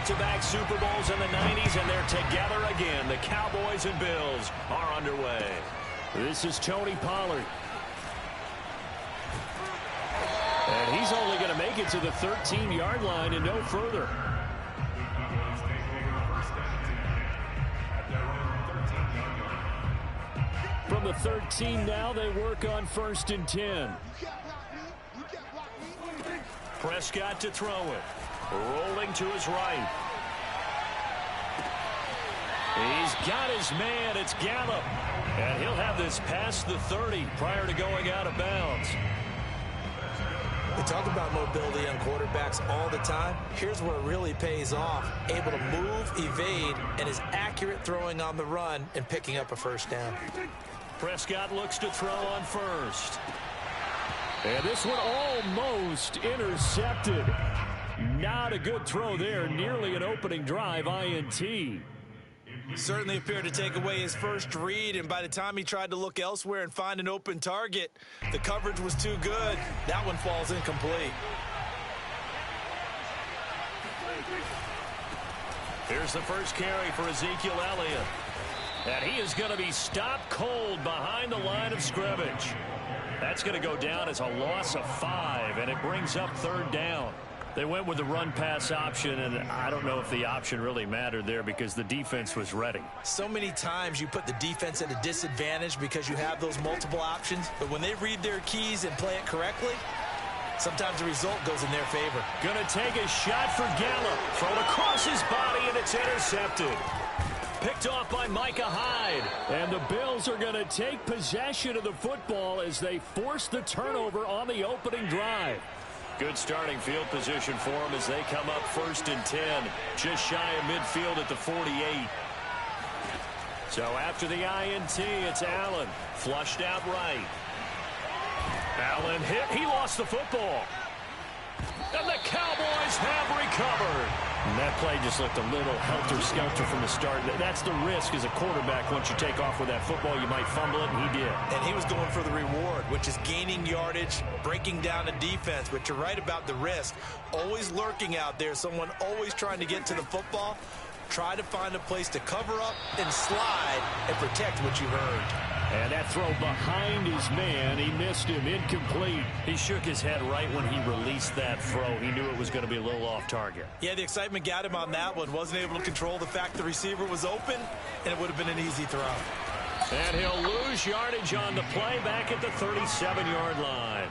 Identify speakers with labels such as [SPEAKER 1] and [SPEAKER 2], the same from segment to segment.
[SPEAKER 1] back-to-back Super Bowls in the 90s, and they're together again. The Cowboys and Bills are underway. This is Tony Pollard. And he's only going to make it to the 13-yard line and no further. From the 13 now, they work on 1st and 10. Prescott to throw it. Rolling to his right. He's got his man. It's Gallup. And he'll have this past the 30 prior to going out of bounds.
[SPEAKER 2] We talk about mobility on quarterbacks all the time. Here's where it really pays off. Able to move, evade, and is accurate throwing on the run and picking up a first down.
[SPEAKER 1] Prescott looks to throw on 1st. And this one almost intercepted. Not a good throw there. Nearly an opening drive INT.
[SPEAKER 2] Certainly appeared to take away his first read, and by the time he tried to look elsewhere and find an open target, the coverage was too good. That one falls incomplete.
[SPEAKER 1] Here's the first carry for Ezekiel Elliott. And he is going to be stopped cold behind the line of scrimmage. That's going to go down as a loss of 5, and it brings up 3rd down. They went with the run-pass option, and I don't know if the option really mattered there because the defense was ready.
[SPEAKER 2] So many times you put the defense at a disadvantage because you have those multiple options, but when they read their keys and play it correctly, sometimes the result goes in their favor.
[SPEAKER 1] Going to take a shot for Gallup. Thrown across his body, and it's intercepted. Picked off by Micah Hyde. And the Bills are going to take possession of the football as they force the turnover on the opening drive. Good starting field position for them as they come up 1st and 10. Just shy of midfield at the 48. So after the INT, it's Allen. Flushed out right. Allen hit. He lost the football. And the Cowboys have recovered. And that play just looked a little helter-skelter from the start. That's the risk as a quarterback. Once you take off with that football, you might fumble it, and he did.
[SPEAKER 2] And he was going for the reward, which is gaining yardage, breaking down the defense. But you're right about the risk. Always lurking out there, someone always trying to get to the football. Try to find a place to cover up and slide and protect what you heard.
[SPEAKER 1] And that throw behind his man, he missed him, incomplete. He shook his head right when he released that throw. He knew it was going to be a little off target.
[SPEAKER 2] Yeah, the excitement got him on that one. Wasn't able to control the fact the receiver was open, and it would have been an easy throw.
[SPEAKER 1] And he'll lose yardage on the play back at the 37-yard line.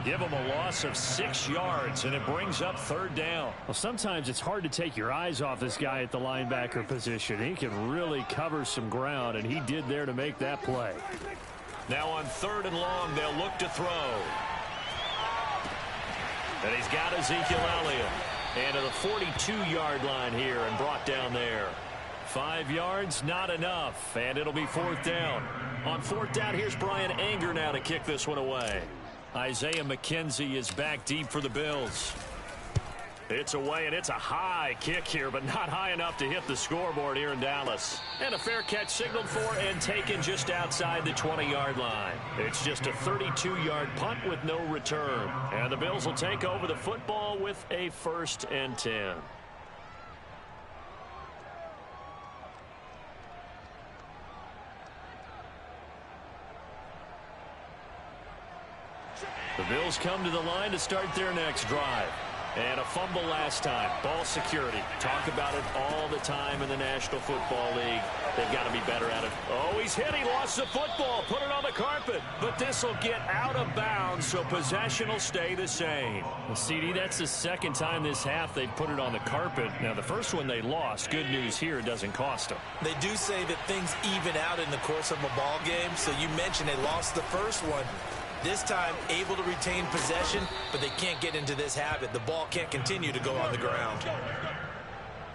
[SPEAKER 1] Give him a loss of 6 yards, and it brings up 3rd down. Well, sometimes it's hard to take your eyes off this guy at the linebacker position. He can really cover some ground, and he did there to make that play. Now on 3rd and long, they'll look to throw. And he's got Ezekiel Elliott. And to the 42-yard line here and brought down there. 5 yards, not enough, and it'll be 4th down. On 4th down, here's Brian Anger now to kick this one away. Isaiah McKenzie is back deep for the Bills. It's away, and it's a high kick here, but not high enough to hit the scoreboard here in Dallas. And a fair catch signaled for and taken just outside the 20-yard line. It's just a 32-yard punt with no return. And the Bills will take over the football with a 1st and 10. The Bills come to the line to start their next drive. And a fumble last time. Ball security. Talk about it all the time in the National Football League. They've got to be better at it. Oh, he's hit. He lost the football. Put it on the carpet. But this will get out of bounds, so possession will stay the same. Well, CD, that's the 2nd time this half they've put it on the carpet. Now, the first one they lost. Good news here, it doesn't cost them.
[SPEAKER 2] They do say that things even out in the course of a ball game. So you mentioned they lost the first one. This time, able to retain possession, but they can't get into this habit. The ball can't continue to go on the ground.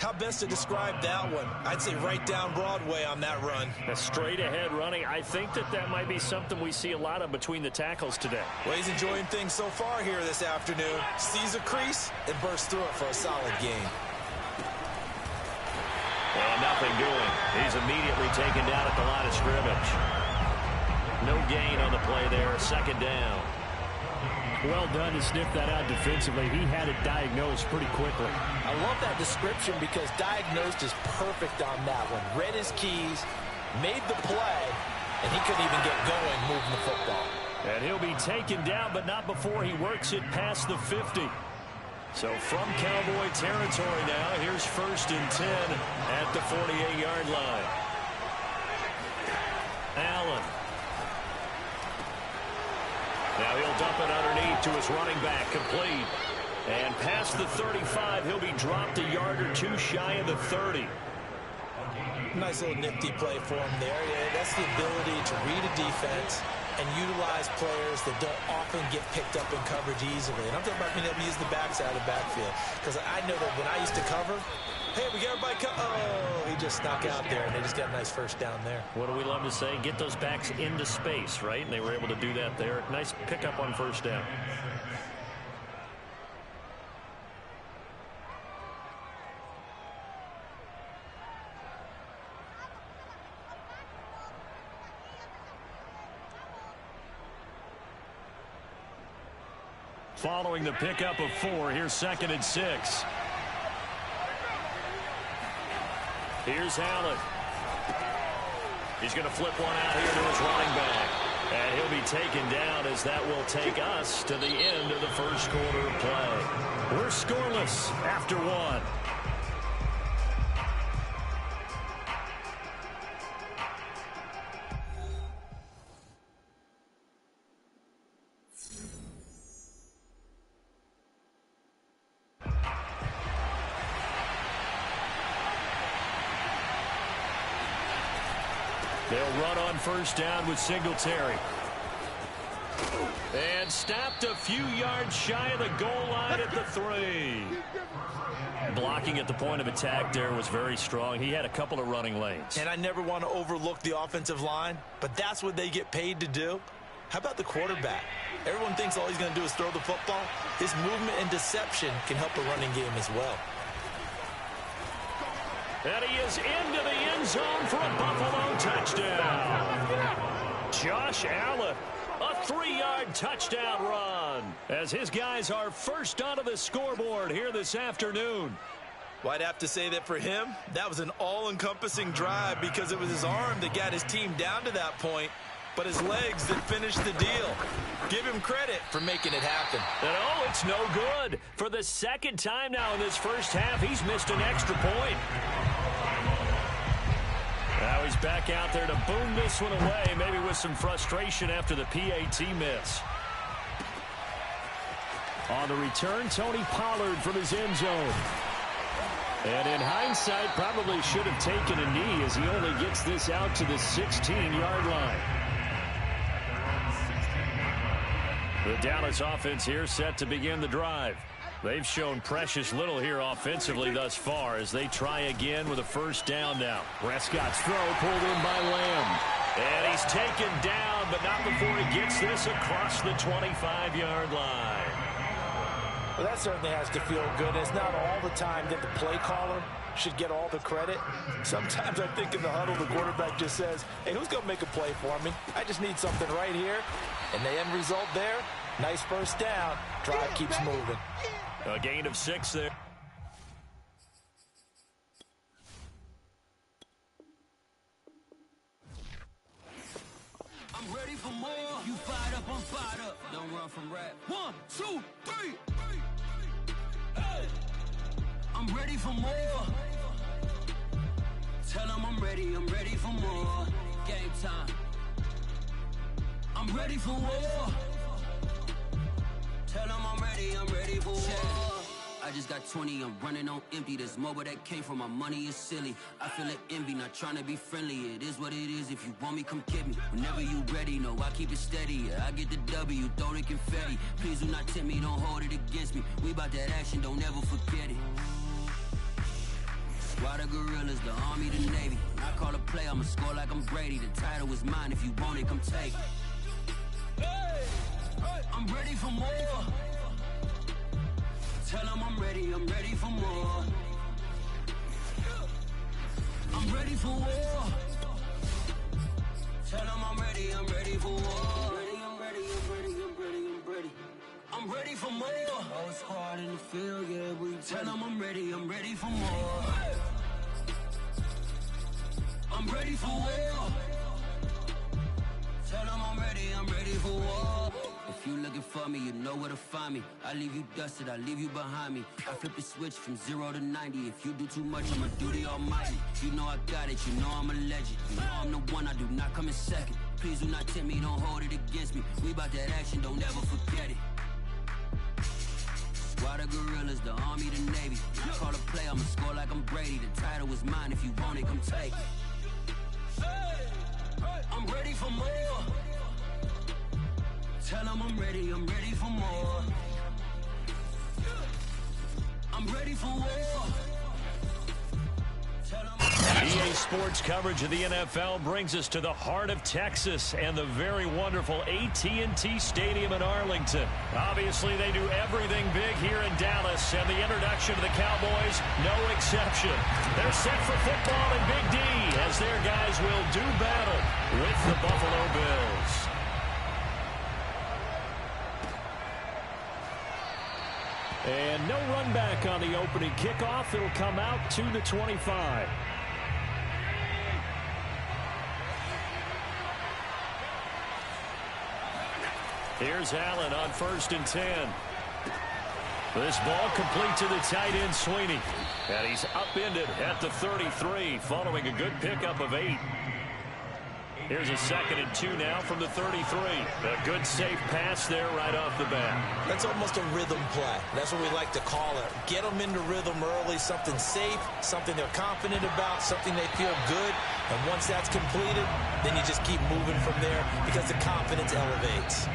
[SPEAKER 2] How best to describe that one? I'd say right down Broadway on that run.
[SPEAKER 1] A straight ahead running. I think that might be something we see a lot of between the tackles today.
[SPEAKER 2] Well, he's enjoying things so far here this afternoon. Sees a crease and bursts through it for a solid gain.
[SPEAKER 1] And nothing doing. He's immediately taken down at the line of scrimmage. No gain on the play there, 2nd down. Well done to sniff that out defensively. He had it diagnosed pretty quickly.
[SPEAKER 2] I love that description because diagnosed is perfect on that one. Read his keys, made the play, and he couldn't even get going moving the football.
[SPEAKER 1] And he'll be taken down, but not before he works it past the 50. So from Cowboy territory now, here's 1st and 10 at the 48-yard line. Allen. Now he'll dump it underneath to his running back, complete. And past the 35, he'll be dropped a yard or two shy of the 30.
[SPEAKER 2] Nice little nifty play for him there. Yeah, that's the ability to read a defense and utilize players that don't often get picked up in coverage easily. And I'm talking about being able to use the backside of the backfield. Because I know that when I used to cover, hey, we got everybody oh, he just snuck out there, and they just got a nice first down there.
[SPEAKER 1] What do we love to say? Get those backs into space, right? And they were able to do that there. Nice pickup on first down. Following the pickup of 4, here's 2nd and 6. Here's Allen. He's going to flip one out here to his running back. And he'll be taken down as that will take us to the end of the first quarter of play. We're scoreless after 1. They'll run on first down with Singletary. And stopped a few yards shy of the goal line at the 3. Blocking at the point of attack there was very strong. He had a couple of running lanes.
[SPEAKER 2] And I never want to overlook the offensive line, but that's what they get paid to do. How about the quarterback? Everyone thinks all he's going to do is throw the football. His movement and deception can help a running game as well.
[SPEAKER 1] And he is into the end zone for a Buffalo touchdown. Josh Allen, a 3-yard touchdown run, as his guys are first onto the scoreboard here this afternoon.
[SPEAKER 2] Well, I'd have to say that for him, that was an all-encompassing drive because it was his arm that got his team down to that point, but his legs that finished the deal. Give him credit for making it happen.
[SPEAKER 1] And oh, it's no good. For the second time now in this first half, he's missed an extra point. Now he's back out there to boom this one away, maybe with some frustration after the PAT miss. On the return, Tony Pollard from his end zone. And in hindsight, probably should have taken a knee as he only gets this out to the 16-yard line. The Dallas offense here set to begin the drive. They've shown precious little here offensively thus far as they try again with a first down now. Prescott's throw pulled in by Lamb. And he's taken down, but not before he gets this across the 25-yard line.
[SPEAKER 2] Well, that certainly has to feel good. It's not all the time that the play caller should get all the credit. Sometimes I think in the huddle, the quarterback just says, hey, who's going to make a play for me? I just need something right here. And the end result there, nice first down. Drive keeps moving.
[SPEAKER 1] A gain of 6 there.
[SPEAKER 3] I'm ready for more. You fired up, I'm fired up. Don't run from rap. 1, 2, 3. Hey. I'm ready for more. Tell them I'm ready for more. Game time. I'm ready for war. Tell them I'm ready for war. I just got 20, I'm running on empty. This mobile that came from my money is silly. I feel it envy, not trying to be friendly. It is what it is, if you want me, come get me. Whenever you ready, no, I keep it steady. I get the W, throw the confetti. Please do not tempt me, don't hold it against me. We about that action, don't ever forget it. Squad of gorillas, the army, the navy. When I call a play, I'ma score like I'm Brady. The title is mine, if you want it, come take it. Hey, I'm ready for more. Tell them I'm ready for more. I'm ready for war. Tell them I'm ready for war. I'm ready. squad in the field, yeah, we tell them I'm ready for more. I'm ready for war. Tell them I'm ready for war. If you looking for me, you know where to find me. I leave you dusted, I leave you behind me. I flip the switch from 0 to 90. If you do too much, I'ma do the almighty. You know I got it, you know I'm a legend. You know I'm the one, I do not come in second. Please do not tempt me, don't hold it against me. We about that action, don't ever forget it. Squad of gorillas, the army, the navy. I call a play, I'ma score like I'm Brady. The title is mine, if you want it, come take it. I'm ready for more. Tell them I'm ready for more. I'm ready for war.
[SPEAKER 1] EA Sports coverage of the NFL brings us to the heart of Texas and the very wonderful AT&T Stadium in Arlington. Obviously, they do everything big here in Dallas, and the introduction to the Cowboys, no exception. They're set for football in Big D as their guys will do battle with the Buffalo Bills. And no run back on the opening kickoff. It'll come out to the 25. Here's Allen on 1st and 10. This ball complete to the tight end, Sweeney. And he's upended at the 33 following a good pickup of 8. Here's a 2nd and 2 now from the 33. A good safe pass there right off the bat.
[SPEAKER 2] That's almost a rhythm play. That's what we like to call it. Get them into rhythm early, something safe, something they're confident about, something they feel good. And once that's completed, then you just keep moving from there because the confidence elevates.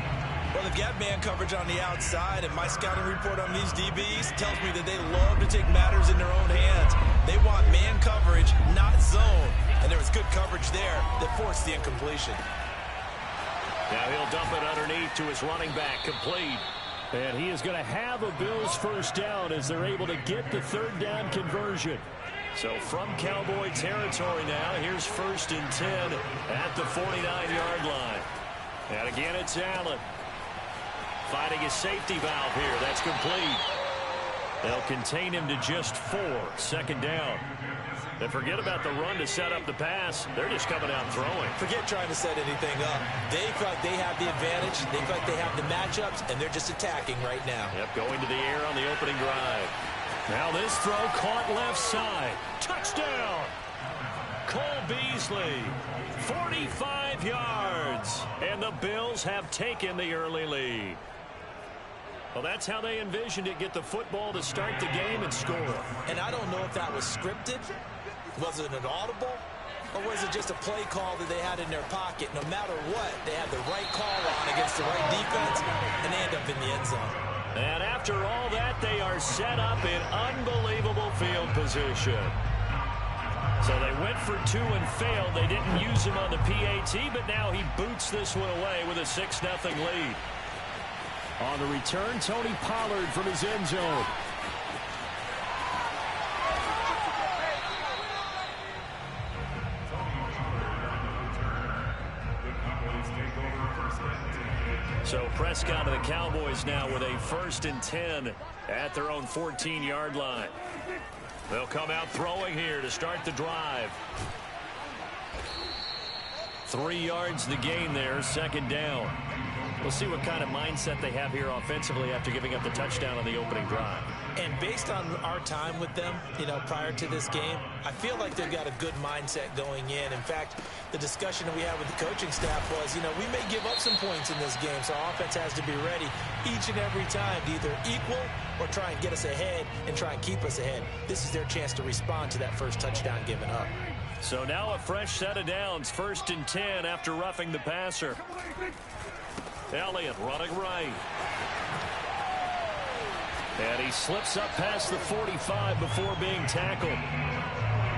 [SPEAKER 2] Well, they've got man coverage on the outside, and my scouting report on these DBs tells me that they love to take matters in their own hands. They want man coverage, not zone. And there was good coverage there that forced the incompletion.
[SPEAKER 1] Now he'll dump it underneath to his running back, complete. And he is going to have a Bills first down as they're able to get the 3rd down conversion. So from Cowboy territory now, here's 1st and 10 at the 49-yard line. And again, it's Allen. Finding a safety valve here. That's complete. They'll contain him to just 4. 2nd down. And forget about the run to set up the pass. They're just coming out throwing.
[SPEAKER 2] Forget trying to set anything up. They feel like they have the advantage. They feel like they have the matchups, and they're just attacking right now.
[SPEAKER 1] Yep, going to the air on the opening drive. Now this throw caught left side. Touchdown! Cole Beasley, 45 yards. And the Bills have taken the early lead. Well, that's how they envisioned it. Get the football to start the game and score.
[SPEAKER 2] And I don't know if that was scripted. Was it an audible? Or was it just a play call that they had in their pocket? No matter what, they had the right call on against the right defense, and they end up in the end zone.
[SPEAKER 1] And after all that, they are set up in unbelievable field position. So they went for 2 and failed. They didn't use him on the PAT, but now he boots this one away with a 6-0 lead. On the return, Tony Pollard from his end zone. So Prescott of the Cowboys now with a 1st and 10 at their own 14-yard line. They'll come out throwing here to start the drive. 3 yards the gain there, 2nd down. We'll see what kind of mindset they have here offensively after giving up the touchdown on the opening drive.
[SPEAKER 2] And based on our time with them, prior to this game, I feel like they've got a good mindset going in. In fact, the discussion that we had with the coaching staff was, we may give up some points in this game, so our offense has to be ready each and every time to either equal or try and get us ahead and try and keep us ahead. This is their chance to respond to that first touchdown given up.
[SPEAKER 1] So now a fresh set of downs, 1st and 10 after roughing the passer. Elliott running right. And he slips up past the 45 before being tackled.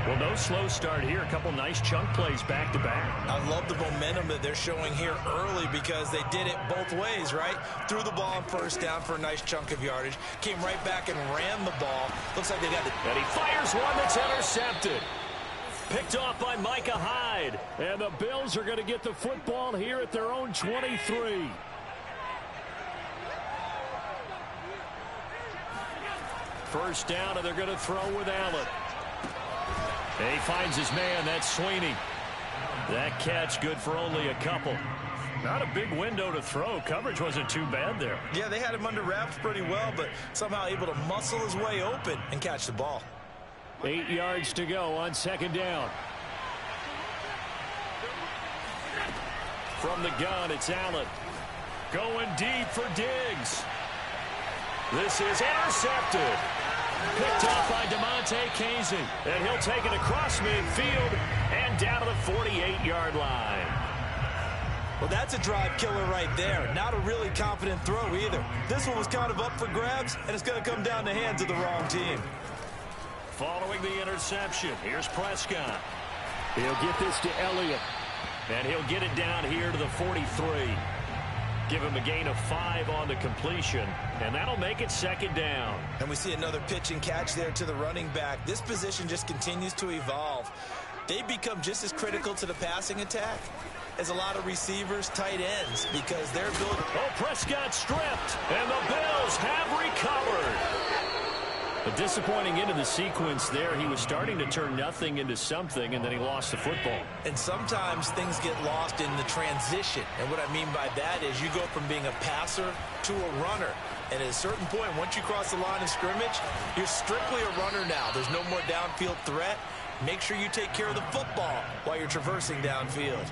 [SPEAKER 1] Well, no slow start here. A couple nice chunk plays back-to-back.
[SPEAKER 2] I love the momentum that they're showing here early because they did it both ways, right? Threw the ball on 1st down for a nice chunk of yardage. Came right back and ran the ball. Looks like they got the...
[SPEAKER 1] And he fires one that's intercepted. Picked off by Micah Hyde. And the Bills are going to get the football here at their own 23. first down, and they're going to throw with Allen. He finds his man. That's Sweeney. That catch good for only a couple. Not a big window to throw. Coverage wasn't too bad there.
[SPEAKER 2] Yeah, they had him under wraps pretty well, but somehow able to muscle his way open and catch the ball.
[SPEAKER 1] 8 yards to go on second down. From the gun, it's Allen. Going deep for Diggs. This is intercepted. Picked off by DeMonte Casey. And he'll take it across midfield and down to the 48-yard line.
[SPEAKER 2] Well, that's a drive killer right there. Not a really confident throw either. This one was kind of up for grabs, and it's going to come down the hands of the wrong team.
[SPEAKER 1] Following the interception, here's Prescott. He'll get this to Elliott. And he'll get it down here to the 43. Give him a gain of 5 on the completion, and that'll make it second down.
[SPEAKER 2] And we see another pitch and catch there to the running back. This position just continues to evolve. They become just as critical to the passing attack as a lot of receivers, tight ends, because they're building.
[SPEAKER 1] Oh, Prescott stripped, and the Bills have recovered. A disappointing end of the sequence there. He was starting to turn nothing into something, and then he lost the football.
[SPEAKER 2] And sometimes things get lost in the transition. And what I mean by that is you go from being a passer to a runner. And at a certain point, once you cross the line of scrimmage, you're strictly a runner now. There's no more downfield threat. Make sure you take care of the football while you're traversing downfield.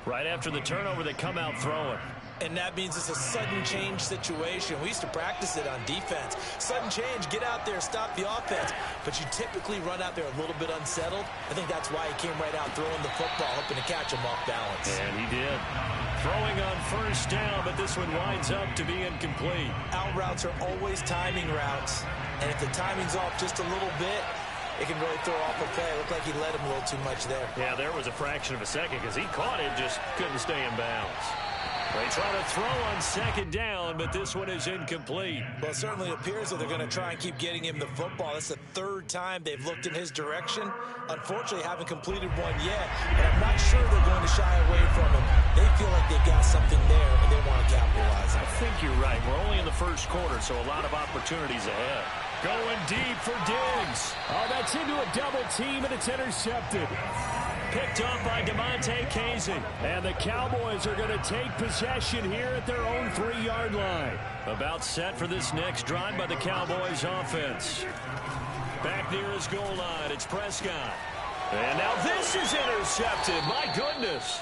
[SPEAKER 1] Right after the turnover, they come out throwing.
[SPEAKER 2] And that means it's a sudden change situation. We used to practice it on defense. Sudden change, get out there, stop the offense. But you typically run out there a little bit unsettled. I think that's why he came right out throwing the football, hoping to catch him off balance.
[SPEAKER 1] And he did. Throwing on first down, but this one winds up to be incomplete.
[SPEAKER 2] Out routes are always timing routes. And if the timing's off just a little bit, it can really throw off a play. It looked like he let him a little too much there.
[SPEAKER 1] Yeah, there was a fraction of a second because he caught it, just couldn't stay in bounds. They try to throw on second down, but this one is incomplete.
[SPEAKER 2] Well, it certainly appears that they're going to try and keep getting him the football. That's the third time they've looked in his direction. Unfortunately, haven't completed one yet, and I'm not sure they're going to shy away from him. They feel like they've got something there, and they want to capitalize.
[SPEAKER 1] I think you're right. We're only in the first quarter, so a lot of opportunities ahead. Going deep for Diggs. Oh, that's into a double team, and it's intercepted. Picked up by DeMonte Casey. And the Cowboys are going to take possession here at their own 3-yard line. About set for this next drive by the Cowboys offense. Back near his goal line, it's Prescott. And now this is intercepted. My goodness.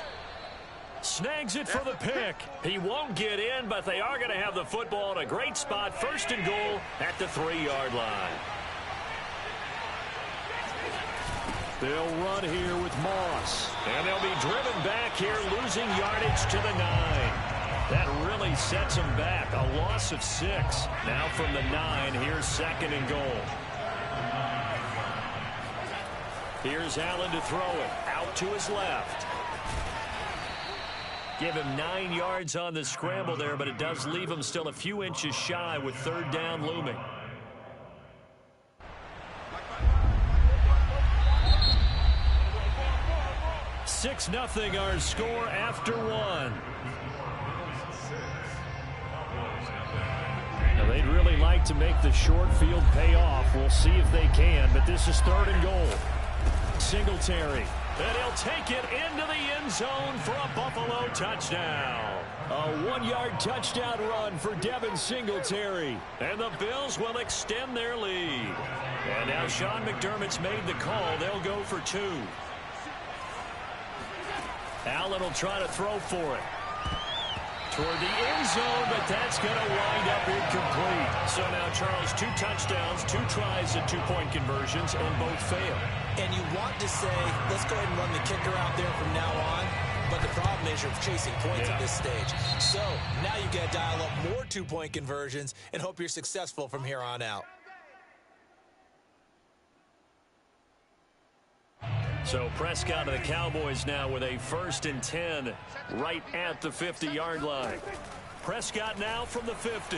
[SPEAKER 1] Snags it for the pick. He won't get in, but they are going to have the football in a great spot. First and goal at the 3-yard line. They'll run here with Moss. And they'll be driven back here, losing yardage to the 9. That really sets them back. A loss of 6. Now from the 9, here's second and goal. Here's Allen to throw it. Out to his left. Give him 9 yards on the scramble there, but it does leave him still a few inches shy with third down looming. Six 0 our score after 1. Now they'd really like to make the short field pay off. We'll see if they can, but this is third and goal. Singletary. And he'll take it into the end zone for a Buffalo touchdown. A 1-yard touchdown run for Devin Singletary. And the Bills will extend their lead. And now Sean McDermott's made the call. They'll go for 2. Allen will try to throw for it. Toward the end zone, but that's going to wind up incomplete. So now, Charles, 2 touchdowns, 2 tries at 2-point conversions, and both fail.
[SPEAKER 2] And you want to say, let's go ahead and run the kicker out there from now on. But the problem is you're chasing points at this stage. So now you got to dial up more 2-point conversions and hope you're successful from here on out.
[SPEAKER 1] So Prescott of the Cowboys now with a 1st and 10 right at the 50-yard line. Prescott now from the 50.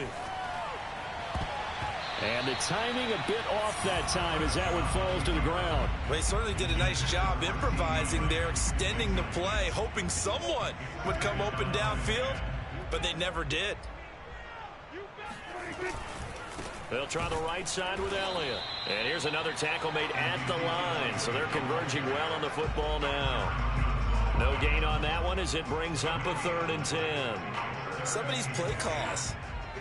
[SPEAKER 1] And the timing a bit off that time as that one falls to the ground.
[SPEAKER 2] They certainly did a nice job improvising there, extending the play, hoping someone would come open downfield, but they never did.
[SPEAKER 1] They'll try the right side with Elliott. And here's another tackle made at the line. So they're converging well on the football now. No gain on that one as it brings up a 3rd and 10.
[SPEAKER 2] Some of these play calls,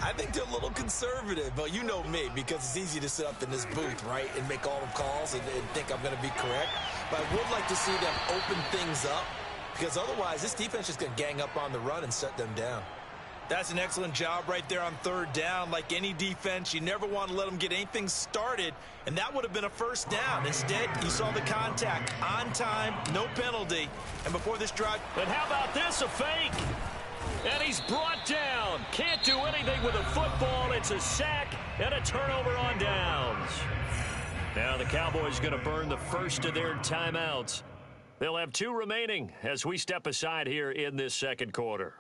[SPEAKER 2] I think they're a little conservative. But you know me, because it's easy to sit up in this booth, right, and make all the calls and think I'm going to be correct. But I would like to see them open things up, because otherwise this defense is going to gang up on the run and shut them down. That's an excellent job right there on 3rd down. Like any defense, you never want to let them get anything started, and that would have been a 1st down. Instead, you saw the contact on time, no penalty, and before this drive.
[SPEAKER 1] But how about this, a fake? And he's brought down. Can't do anything with a football. It's a sack and a turnover on downs. Now the Cowboys going to burn the first of their timeouts. They'll have 2 remaining as we step aside here in this 2nd quarter.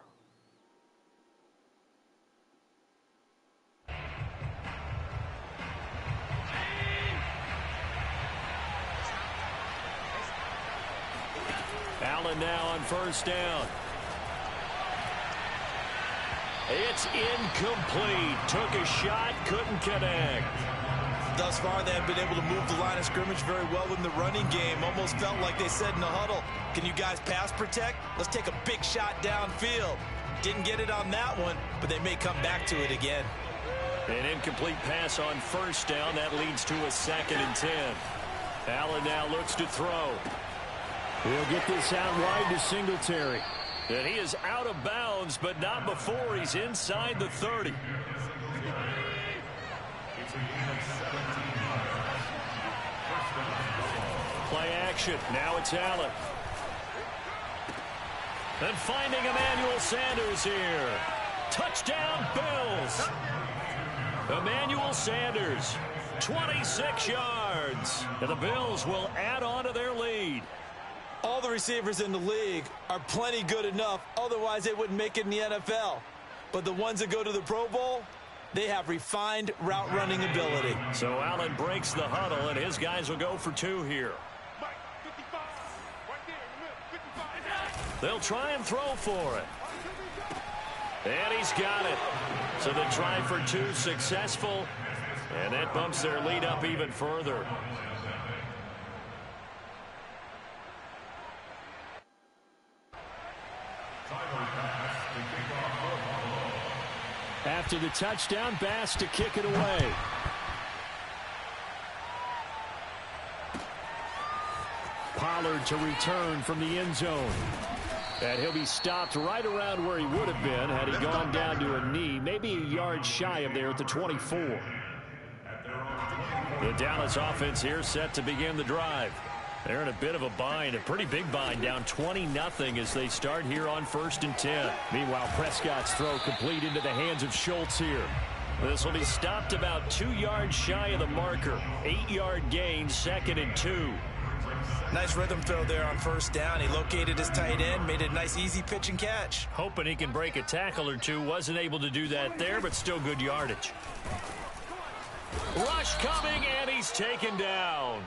[SPEAKER 1] Allen now on 1st down. It's incomplete. Took a shot, couldn't connect.
[SPEAKER 2] Thus far, they have been able to move the line of scrimmage very well in the running game. Almost felt like they said in the huddle, can you guys pass protect? Let's take a big shot downfield. Didn't get it on that one, but they may come back to it again.
[SPEAKER 1] An incomplete pass on 1st down. That leads to a 2nd and 10. Allen now looks to throw. He'll get this out wide to Singletary. And he is out of bounds, but not before he's inside the 30. Play action. Now it's Allen. And finding Emmanuel Sanders here. Touchdown, Bills. Emmanuel Sanders, 26 yards. And the Bills will add on to their lead.
[SPEAKER 2] All the receivers in the league are plenty good enough. Otherwise, they wouldn't make it in the NFL. But the ones that go to the Pro Bowl, they have refined route running ability.
[SPEAKER 1] So Allen breaks the huddle, and his guys will go for 2 here. They'll try and throw for it. And he's got it. So the try for 2 successful. And that bumps their lead up even further. After the touchdown, Bass to kick it away. Pollard to return from the end zone. And he'll be stopped right around where he would have been had he gone down to a knee, maybe a yard shy of there at the 24. The Dallas offense here set to begin the drive. They're in a bit of a bind, a pretty big bind, down 20-0 as they start here on 1st and 10. Meanwhile, Prescott's throw complete into the hands of Schultz here. This will be stopped about 2 yards shy of the marker. 8-yard gain, 2nd and 2.
[SPEAKER 2] Nice rhythm throw there on 1st down. He located his tight end, made a nice easy pitch and catch.
[SPEAKER 1] Hoping he can break a tackle or 2. Wasn't able to do that there, but still good yardage. Rush coming, and he's taken down.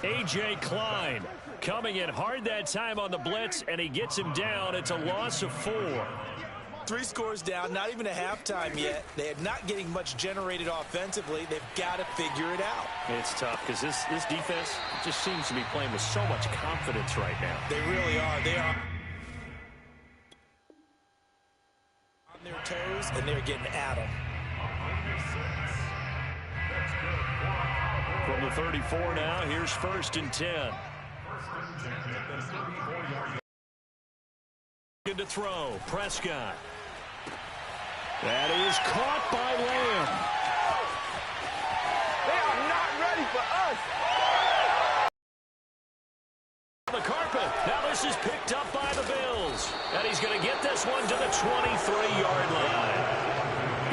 [SPEAKER 1] A.J. Klein coming in hard that time on the blitz, and he gets him down. It's a loss of 4.
[SPEAKER 2] 3 scores down, not even a halftime yet. They are not getting much generated offensively. They've got to figure it out.
[SPEAKER 1] It's tough because this defense just seems to be playing with so much confidence right now.
[SPEAKER 2] They really are. They are on their toes, and they're getting at them.
[SPEAKER 1] From the 34 now, here's 1st and 10. Good to throw, Prescott. That is caught by Lamb.
[SPEAKER 4] They are not ready for us.
[SPEAKER 1] The carpet. Now this is picked up by the Bills. And he's going to get this one to the 23-yard line.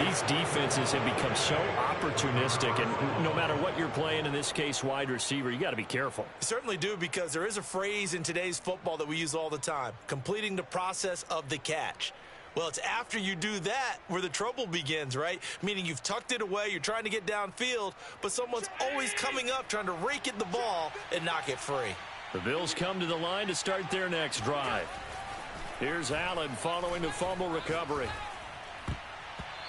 [SPEAKER 1] These defenses have become so opportunistic, and no matter what you're playing, in this case wide receiver, you got to be careful.
[SPEAKER 2] You certainly do, because there is a phrase in today's football that we use all the time, completing the process of the catch. Well, it's after you do that where the trouble begins, right? Meaning you've tucked it away, you're trying to get downfield, but someone's always coming up trying to rake at the ball and knock it free.
[SPEAKER 1] The Bills come to the line to start their next drive. Here's Allen following the fumble recovery.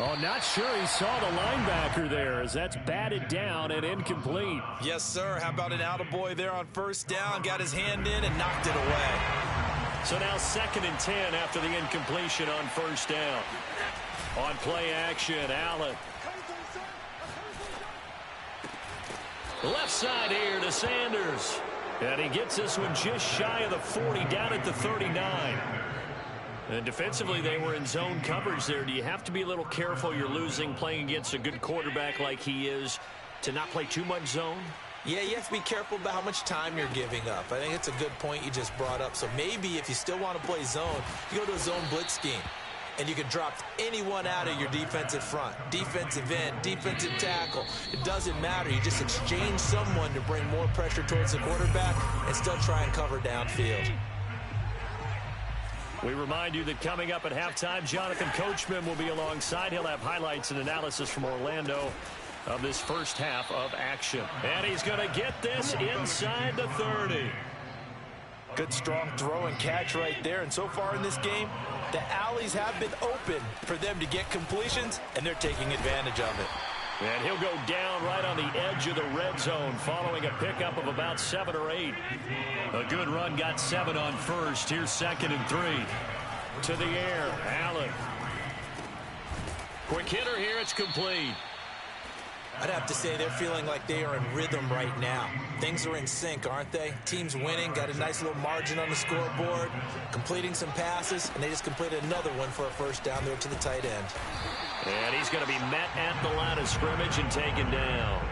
[SPEAKER 1] Oh, not sure he saw the linebacker there as that's batted down and incomplete.
[SPEAKER 2] Yes, sir. How about an attaboy there on first down? Got his hand in and knocked it away.
[SPEAKER 1] So now 2nd and 10 after the incompletion on first down. On play action, Allen. Left side here to Sanders. And he gets this one just shy of the 40, down at the 39. And defensively, they were in zone coverage there. Do you have to be a little careful? You're losing, playing against a good quarterback like he is, to not play too much zone?
[SPEAKER 2] Yeah, you have to be careful about how much time you're giving up. I think it's a good point you just brought up. So maybe if you still want to play zone, you go to a zone blitz scheme. And you can drop anyone out of your defensive front. Defensive end, defensive tackle. It doesn't matter. You just exchange someone to bring more pressure towards the quarterback and still try and cover downfield.
[SPEAKER 1] We remind you that coming up at halftime, Jonathan Coachman will be alongside. He'll have highlights and analysis from Orlando of this first half of action. And he's going to get this inside the 30.
[SPEAKER 2] Good strong throw and catch right there. And so far in this game, the alleys have been open for them to get completions, and they're taking advantage of it.
[SPEAKER 1] And he'll go down right on the edge of the red zone following a pickup of about 7 or 8. A good run got 7 on first. Here's 2nd and 3. To the air, Allen. Quick hitter here, it's complete.
[SPEAKER 2] I'd have to say they're feeling like they are in rhythm right now. Things are in sync, aren't they? Team's winning, got a nice little margin on the scoreboard, completing some passes, and they just completed another one for a first down there to the tight end.
[SPEAKER 1] And he's going to be met at the line of scrimmage and taken down.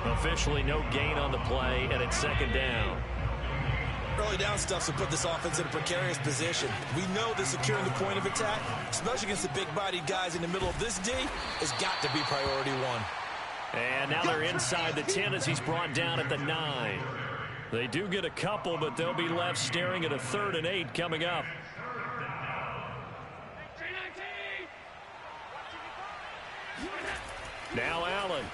[SPEAKER 1] Officially no gain on the play, and it's 2nd down.
[SPEAKER 2] Early down stuff to put this offense in a precarious position. We know that securing the point of attack, especially against the big-bodied guys in the middle of this D, has got to be priority 1.
[SPEAKER 1] And now they're inside the 10 as he's brought down at the 9. They do get a couple, but they'll be left staring at a 3rd and 8 coming up. Now Allen.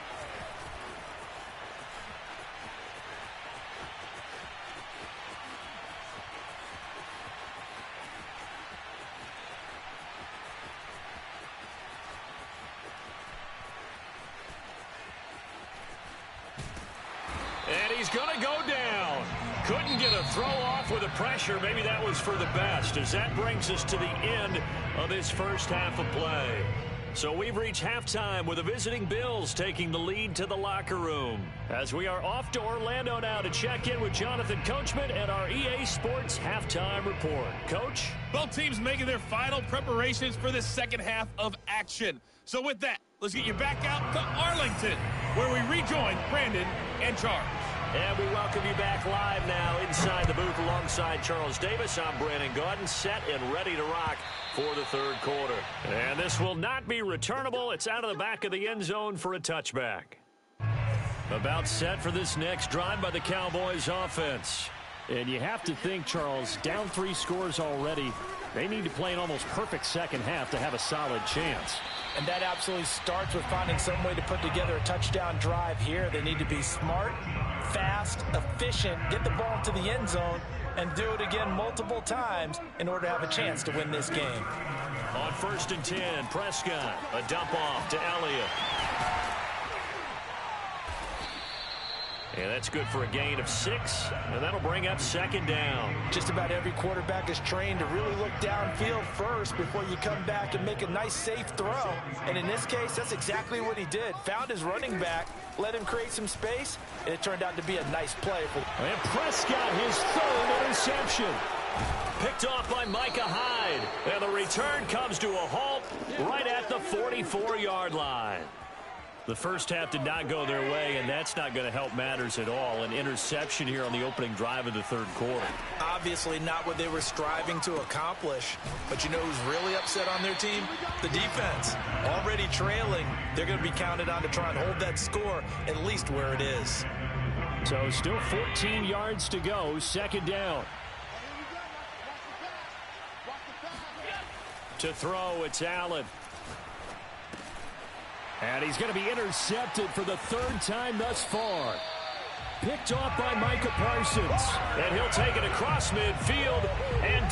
[SPEAKER 1] And he's going to go down. Couldn't get a throw off with the pressure. Maybe that was for the best, as that brings us to the end of this first half of play. So we've reached halftime with the visiting Bills taking the lead to the locker room. As we are off to Orlando now to check in with Jonathan Coachman and our EA Sports halftime report. Coach?
[SPEAKER 5] Both teams making their final preparations for the second half of action. So with that, let's get you back out to Arlington, where we rejoin Brandon and Charles.
[SPEAKER 1] And we welcome you back live now inside the booth alongside Charles Davis. I'm Brandon Gaudin, set and ready to rock for the third quarter. And this will not be returnable. It's out of the back of the end zone for a touchback. About set for this next drive by the Cowboys offense. And you have to think, Charles, down 3 scores already. They need to play an almost perfect second half to have a solid chance.
[SPEAKER 6] And that absolutely starts with finding some way to put together a touchdown drive here. They need to be smart, fast, efficient, get the ball into the end zone, and do it again multiple times in order to have a chance to win this game.
[SPEAKER 1] On 1st and 10, Prescott, a dump off to Elliott. And that's good for a gain of 6, and that'll bring up 2nd down.
[SPEAKER 6] Just about every quarterback is trained to really look downfield first before you come back and make a nice, safe throw. And in this case, that's exactly what he did. Found his running back, let him create some space, and it turned out to be a nice play.
[SPEAKER 1] And Prescott, his 3rd interception. Picked off by Micah Hyde. And the return comes to a halt right at the 44-yard line. The first half did not go their way, and that's not going to help matters at all. An interception here on the opening drive of the third quarter.
[SPEAKER 2] Obviously not what they were striving to accomplish. But you know who's really upset on their team? The defense. Already trailing, they're going to be counted on to try and hold that score at least where it is.
[SPEAKER 1] So still 14 yards to go, 2nd down. To throw, it's Allen. And he's going to be intercepted for the 3rd time thus far. Picked off by Micah Parsons. And he'll take it across midfield and